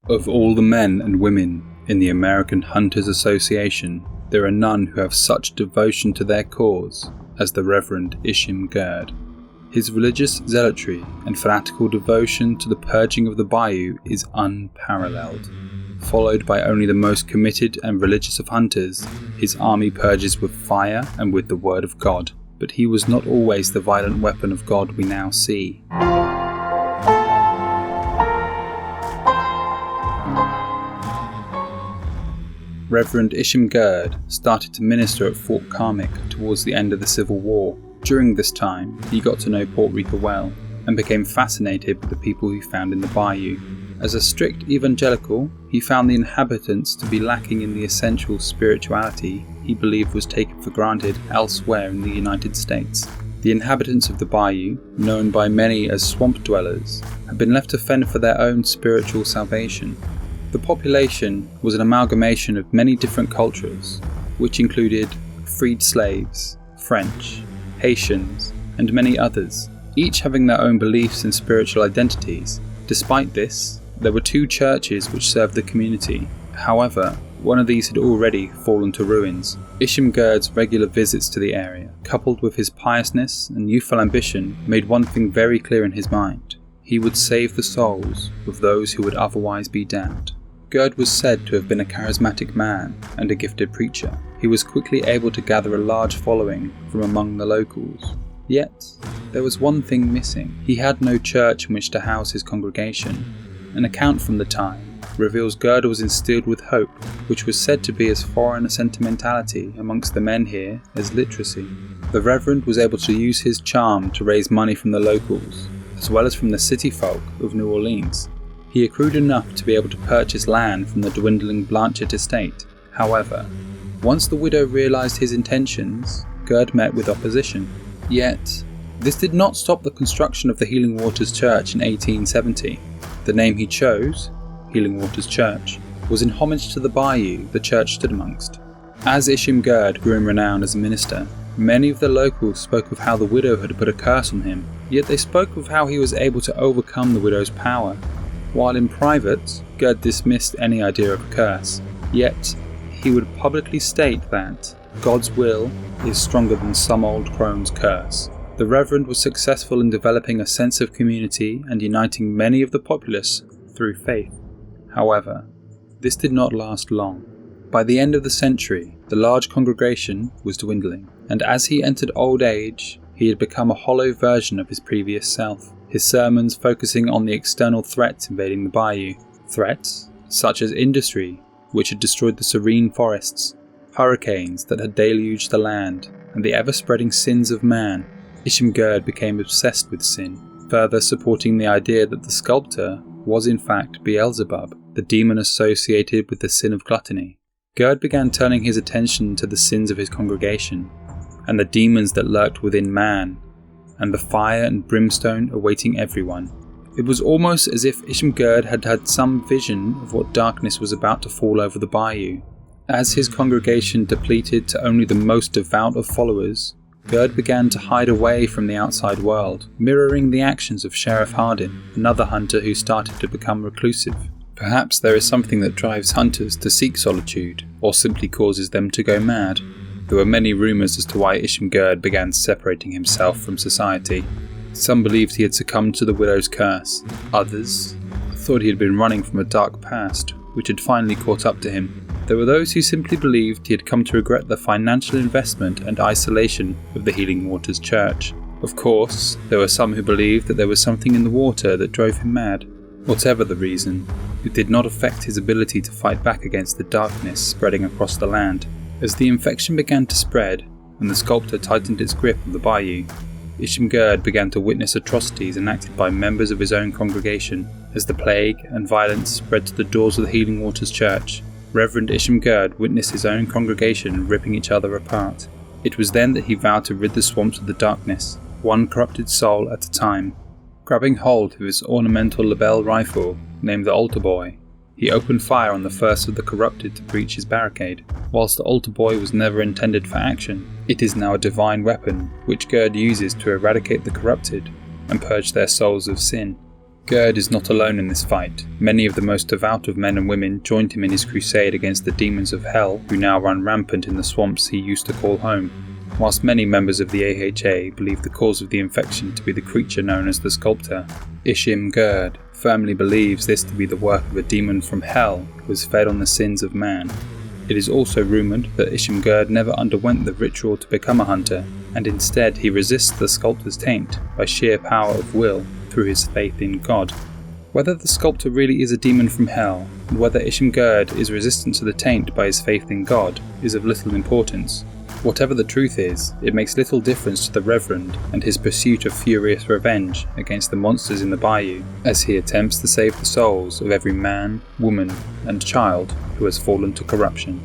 Of all the men and women in the American Hunters Association, there are none who have such devotion to their cause as the Reverend Ishim Gird. His religious zealotry and fanatical devotion to the purging of the Bayou is unparalleled. Followed by only the most committed and religious of hunters, his army purges with fire and with the word of God. But he was not always the violent weapon of God we now see. Reverend Ishim Gird started to minister at Fort Carmick towards the end of the Civil War. During this time, he got to know Puerto Rico well and became fascinated with the people he found in the Bayou. As a strict evangelical, he found the inhabitants to be lacking in the essential spirituality he believed was taken for granted elsewhere in the United States. The inhabitants of the Bayou, known by many as swamp dwellers, had been left to fend for their own spiritual salvation. The population was an amalgamation of many different cultures, which included freed slaves, French, Haitians, and many others, each having their own beliefs and spiritual identities. Despite this, there were two churches which served the community. However, one of these had already fallen to ruins. Ishim Gird's regular visits to the area, coupled with his piousness and youthful ambition, made one thing very clear in his mind. He would save the souls of those who would otherwise be damned. Gird was said to have been a charismatic man and a gifted preacher. He was quickly able to gather a large following from among the locals. Yet, there was one thing missing. He had no church in which to house his congregation. An account from the time reveals Gird was instilled with hope, which was said to be as foreign a sentimentality amongst the men here as literacy. The Reverend was able to use his charm to raise money from the locals, as well as from the city folk of New Orleans. He accrued enough to be able to purchase land from the dwindling Blanchett estate. However, once the widow realised his intentions, Gird met with opposition. Yet, this did not stop the construction of the Healing Waters Church in 1870. The name he chose, Healing Waters Church, was in homage to the bayou the church stood amongst. As Ishim Gird grew in renown as a minister, many of the locals spoke of how the widow had put a curse on him, yet they spoke of how he was able to overcome the widow's power. While in private, Gird dismissed any idea of a curse, yet he would publicly state that God's will is stronger than some old crone's curse. The Reverend was successful in developing a sense of community and uniting many of the populace through faith. However, this did not last long. By the end of the century, the large congregation was dwindling, and as he entered old age, he had become a hollow version of his previous self, his sermons focusing on the external threats invading the bayou. Threats such as industry, which had destroyed the serene forests, hurricanes that had deluged the land, and the ever-spreading sins of man. Ishim Gird became obsessed with sin, further supporting the idea that the sculptor was in fact Beelzebub, the demon associated with the sin of gluttony. Gird began turning his attention to the sins of his congregation, and the demons that lurked within man, and the fire and brimstone awaiting everyone. It was almost as if Ishim Gird had had some vision of what darkness was about to fall over the bayou. As his congregation depleted to only the most devout of followers, Gird began to hide away from the outside world, mirroring the actions of Sheriff Hardin, another hunter who started to become reclusive. Perhaps there is something that drives hunters to seek solitude, or simply causes them to go mad. There were many rumours as to why Ishim Gird began separating himself from society. Some believed he had succumbed to the widow's curse. Others thought he had been running from a dark past, which had finally caught up to him. There were those who simply believed he had come to regret the financial investment and isolation of the Healing Waters Church. Of course, there were some who believed that there was something in the water that drove him mad. Whatever the reason, it did not affect his ability to fight back against the darkness spreading across the land. As the infection began to spread, and the sculptor tightened its grip on the bayou, Ishim Gird began to witness atrocities enacted by members of his own congregation. As the plague and violence spread to the doors of the Healing Waters Church, Reverend Ishim Gird witnessed his own congregation ripping each other apart. It was then that he vowed to rid the swamps of the darkness, one corrupted soul at a time. Grabbing hold of his ornamental Lebel rifle, named the Altar Boy, he opened fire on the first of the corrupted to breach his barricade. Whilst the Altar Boy was never intended for action, it is now a divine weapon which Gird uses to eradicate the corrupted and purge their souls of sin. Gird is not alone in this fight. Many of the most devout of men and women joined him in his crusade against the demons of hell who now run rampant in the swamps he used to call home. Whilst many members of the AHA believe the cause of the infection to be the creature known as the Sculptor, Ishim Gird firmly believes this to be the work of a demon from hell who has fed on the sins of man. It is also rumoured that Ishim Gird never underwent the ritual to become a hunter, and instead he resists the Sculptor's taint by sheer power of will through his faith in God. Whether the Sculptor really is a demon from hell, and whether Ishim Gird is resistant to the taint by his faith in God, is of little importance. Whatever the truth is, it makes little difference to the Reverend and his pursuit of furious revenge against the monsters in the Bayou, as he attempts to save the souls of every man, woman, and child who has fallen to corruption.